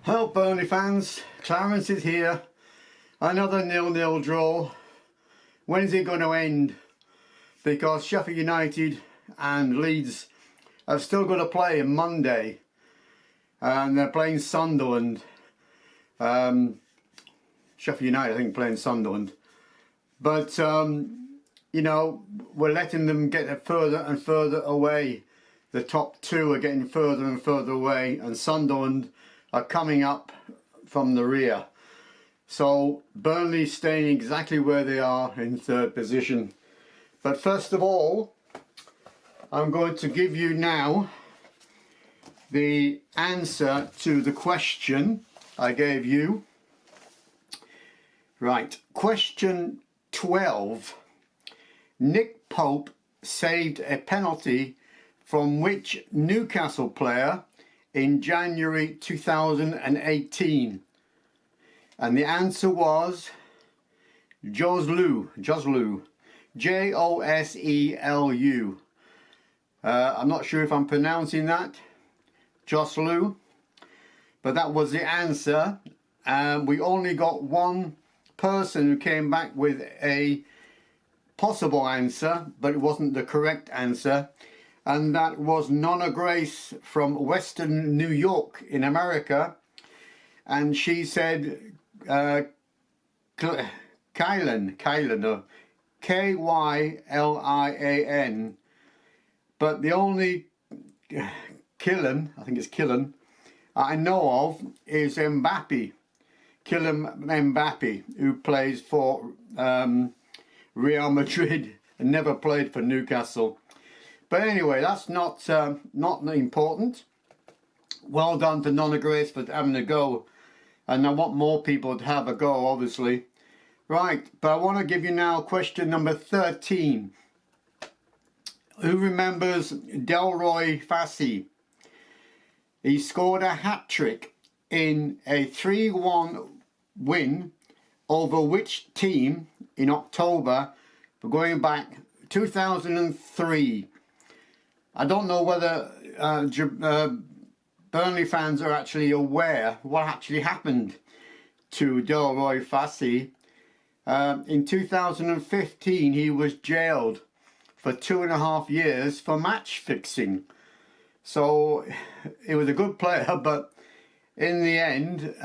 Hello Burnley fans, Clarence is here. Another 0-0 draw. When's it going to end? Because Sheffield United and Leeds have still got to play on Monday. And they're playing Sunderland. Sheffield United, I think, playing Sunderland. But, you know, we're letting them get further and further away. The top two are getting further and further away, and Sunderland are coming up from the rear. So Burnley staying exactly where they are in third position. But first of all, I'm going to give you now the answer to the question I gave you. Right, question 12. Nick Pope saved a penalty from which Newcastle player in January 2018? And the answer was Joselu, J-O-S-E-L-U. I'm not sure if I'm pronouncing that, Joselu, but that was the answer. We only got one person who came back with a possible answer, but it wasn't the correct answer. And that was Nonna Grace from Western New York in America. And she said Kylian, or K-Y-L-I-A-N. But the only Kylian, I think it's Kylian, I know of is Mbappe. Kylian Mbappe, who plays for Real Madrid and never played for Newcastle. But anyway, that's not important. Well done to Nonna Grace for having a go. And I want more people to have a go, obviously. Right, but I want to give you now question number 13. Who remembers Delroy Fassi? He scored a hat-trick in a 3-1 win over which team in October, going back 2003. I don't know whether Burnley fans are actually aware what actually happened to Delroy Fassi. In 2015 he was jailed for 2.5 years for match fixing. So he was a good player, but in the end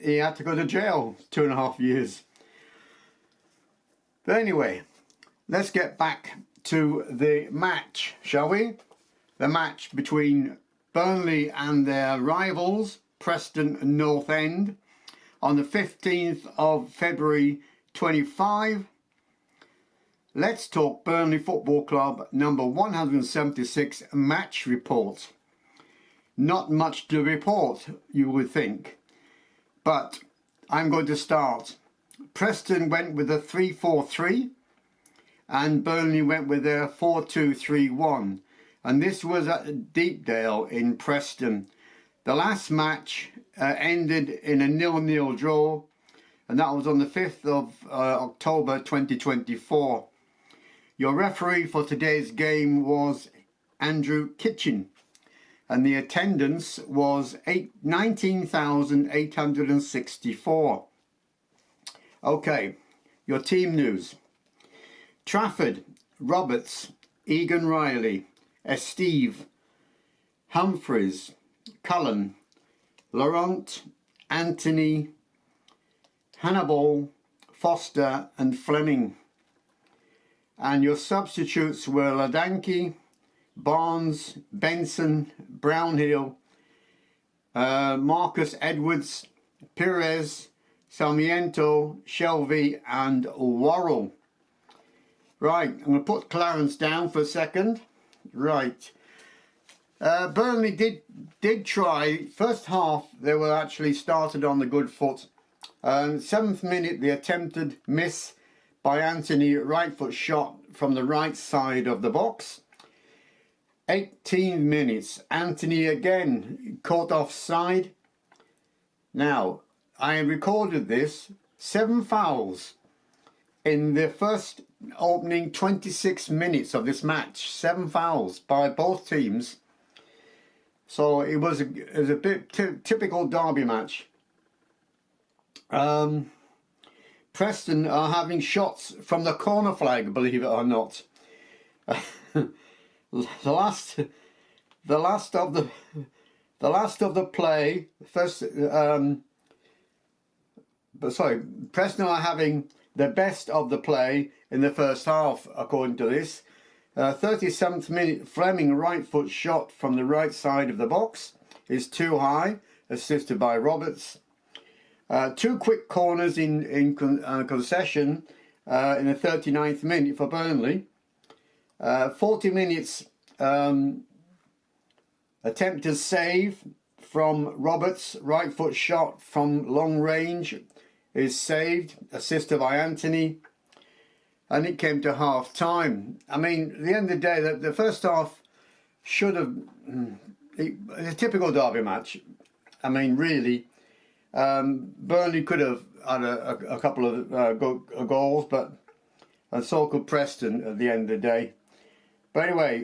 he had to go to jail 2.5 years. But anyway, let's get back to the match, shall we? The match between Burnley and their rivals, Preston and North End, on the 15th of February 25. Let's talk Burnley Football Club number 176 match report. Not much to report, you would think, but I'm going to start. Preston went with a 3-4-3 and Burnley went with their 4-2-3-1. And this was at Deepdale in Preston. The last match ended in a 0-0 draw, and that was on the 5th of October 2024. Your referee for today's game was Andrew Kitchen, and the attendance was 19,864. Okay, your team news. Trafford, Roberts, Egan Riley, Esteve, Humphreys, Cullen, Laurent, Anthony, Hannibal, Foster and Fleming. And your substitutes were Ladanki, Barnes, Benson, Brownhill, Marcus Edwards, Perez, Sarmiento, Shelby and Worrell. Right, I'm going to put Clarence down for a second. Right. Burnley did try. First half, they were actually started on the good foot. 7th minute, the attempted miss by Anthony, right foot shot from the right side of the box. 18 minutes, Anthony again caught offside. Now, I recorded this, 7 fouls in the first opening 26 minutes of this match. 7 fouls by both teams. So it was a bit typical derby match. Preston are having shots from the corner flag, believe it or not. the last of the play. Preston are having the best of the play in the first half, according to this. 37th minute, Fleming right foot shot from the right side of the box is too high, assisted by Roberts. Two quick corners in concession in the 39th minute for Burnley. 40 minutes attempted save from Roberts, right foot shot from long range is saved, assisted by Anthony. And it came to half time. I mean, at the end of the day, the first half should have... It's a typical derby match. I mean, really, Burnley could have had a couple of goals, and so could Preston at the end of the day. But anyway,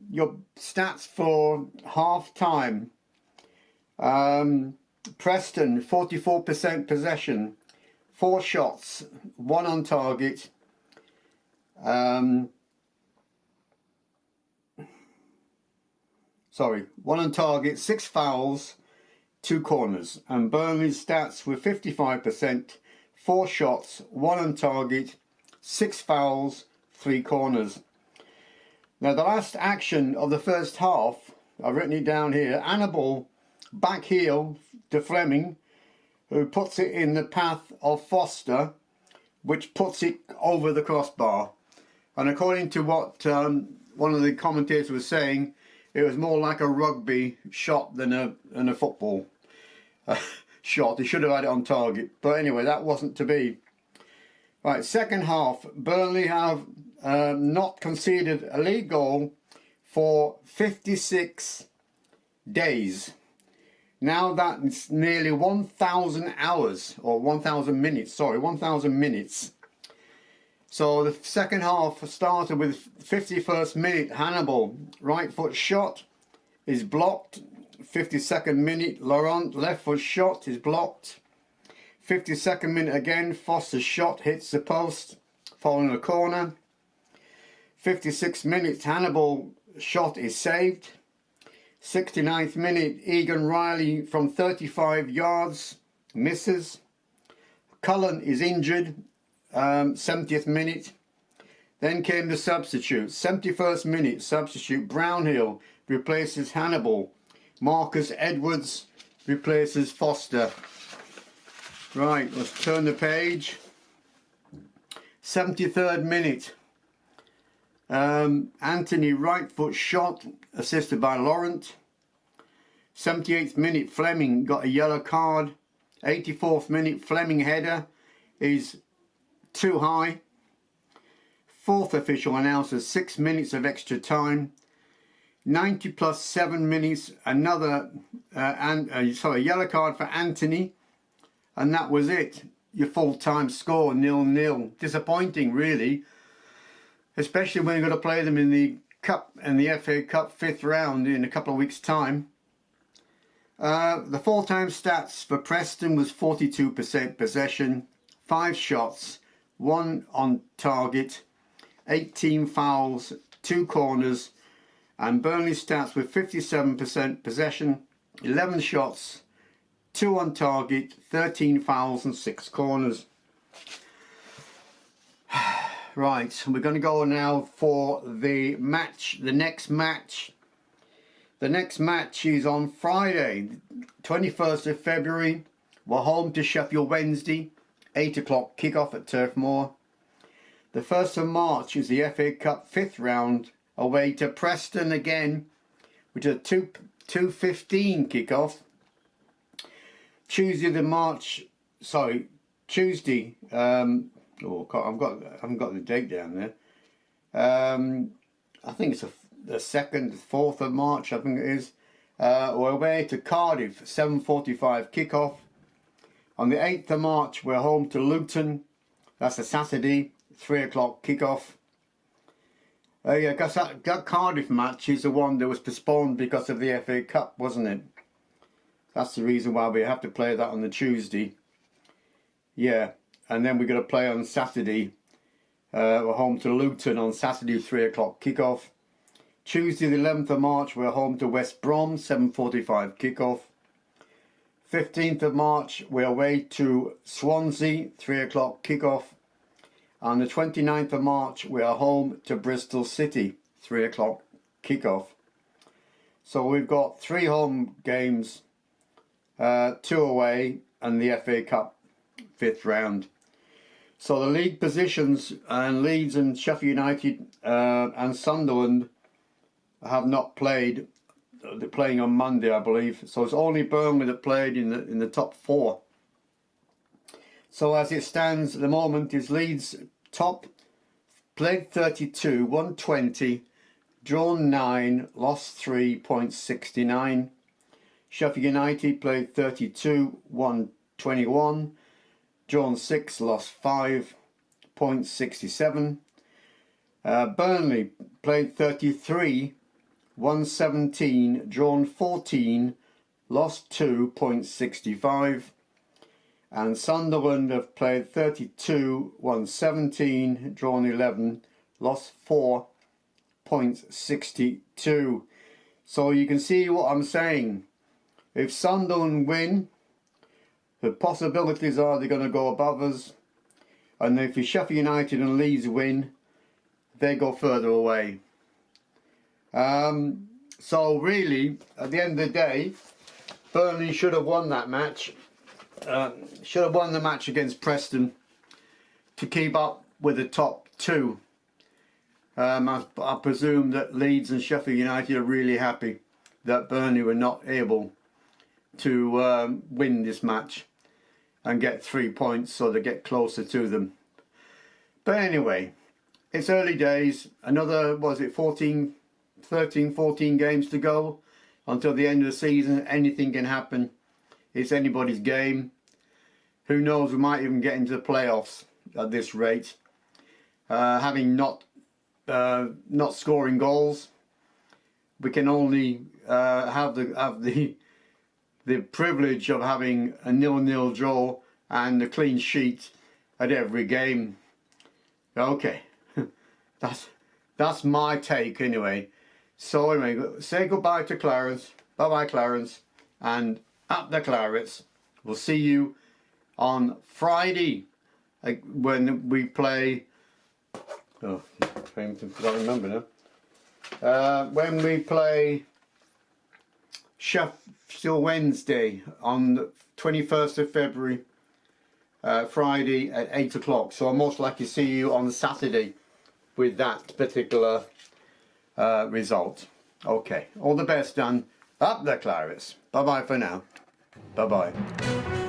your stats for half time. Preston, 44% possession, 4 shots, 1 on target. 1 on target, 6 fouls, 2 corners. And Burnley's stats were 55%, 4 shots, 1 on target, 6 fouls, 3 corners. Now the last action of the first half, I've written it down here, Hannibal back heel to Fleming, who puts it in the path of Foster, which puts it over the crossbar. And according to what one of the commentators was saying, it was more like a rugby shot than a football shot. He should have had it on target. But anyway, that wasn't to be. Right, second half. Burnley have not conceded a lead goal for 56 days. Now that's nearly 1,000 hours, or 1,000 minutes, sorry, 1,000 minutes. So the second half started with 51st minute, Hannibal, right foot shot is blocked. 52nd minute, Laurent, left foot shot is blocked. 52nd minute again, Foster's shot hits the post, following a corner. 56th minute, Hannibal shot is saved. 69th minute, Egan Riley from 35 yards, misses. Cullen is injured. 70th minute. Then came the substitute. 71st minute substitute. Brownhill replaces Hannibal. Marcus Edwards replaces Foster. Right, let's turn the page. 73rd minute. Anthony right foot shot, assisted by Laurent. 78th minute, Fleming got a yellow card. 84th minute, Fleming header is too high. Fourth official announces 6 minutes of extra time. 90 plus 7 minutes, another yellow card for Anthony, and that was it. Your full-time score, 0-0. Disappointing, really, especially when you're going to play them in the Cup and the FA Cup 5th round in a couple of weeks' time. The full-time stats for Preston was 42% possession, 5 shots, 1 on target, 18 fouls, 2 corners, and Burnley stats with 57% possession, 11 shots, 2 on target, 13 fouls and 6 corners. Right, we're going to go now for the match, the next match. The next match is on Friday, 21st of February. We're home to Sheffield Wednesday, 8 o'clock kick-off at Turf Moor. The 1st of March is the FA Cup 5th round, away to Preston again, which is a 2:15 kick-off. Tuesday, I haven't got the date down there. I think it's the 2nd, 4th of March, I think it is. We're away to Cardiff, 7:45 kick-off. On the 8th of March, we're home to Luton. That's a Saturday, 3 o'clock kick-off. Yeah, because that Cardiff match is the one that was postponed because of the FA Cup, wasn't it? That's the reason why we have to play that on the Tuesday. Yeah, and then we're going to play on Saturday. We're home to Luton on Saturday, 3 o'clock kickoff. Tuesday the 11th of March, we're home to West Brom, 7:45 kickoff. 15th of March, we're away to Swansea, 3 o'clock kickoff. On the 29th of March, we are home to Bristol City, 3 o'clock kickoff. So we've got 3 home games, 2 away, and the FA Cup 5th round. So the league positions, and Leeds and Sheffield United and Sunderland have not played. They're playing on Monday, I believe. So it's only Burnley that played in the top 4. So as it stands at the moment, is Leeds top, played 32, won 20, drawn 9, lost 3, points 69. Sheffield United played 32, won 21, drawn 6, lost 5, points 67. Burnley played 33, won 17, drawn 14, lost 2, points 65. And Sunderland have played 32, won 17, drawn 11, lost 4, points 62. So you can see what I'm saying. If Sunderland win, the possibilities are they're going to go above us. And if Sheffield United and Leeds win, they go further away. So really, at the end of the day, Burnley should have won that match. Should have won the match against Preston to keep up with the top 2. I presume that Leeds and Sheffield United are really happy that Burnley were not able to win this match and get 3 points, so they get closer to them. But anyway, it's early days. Another, was it 13, 14 games to go until the end of the season. Anything can happen. It's anybody's game. Who knows, we might even get into the playoffs at this rate. Having not scoring goals, we can only have the privilege of having a 0-0 draw and a clean sheet at every game. Okay, that's my take anyway. So anyway, say goodbye to Clarence. Bye bye Clarence, and up the Clarets. We'll see you on Friday when we play. Oh, I don't remember now. When we play Sheffield Wednesday on the 21st of February, Friday at 8 o'clock. So I'll most likely see you on Saturday with that particular result. Okay, all the best, Dan. Up the Clarets. Bye bye for now. Bye bye.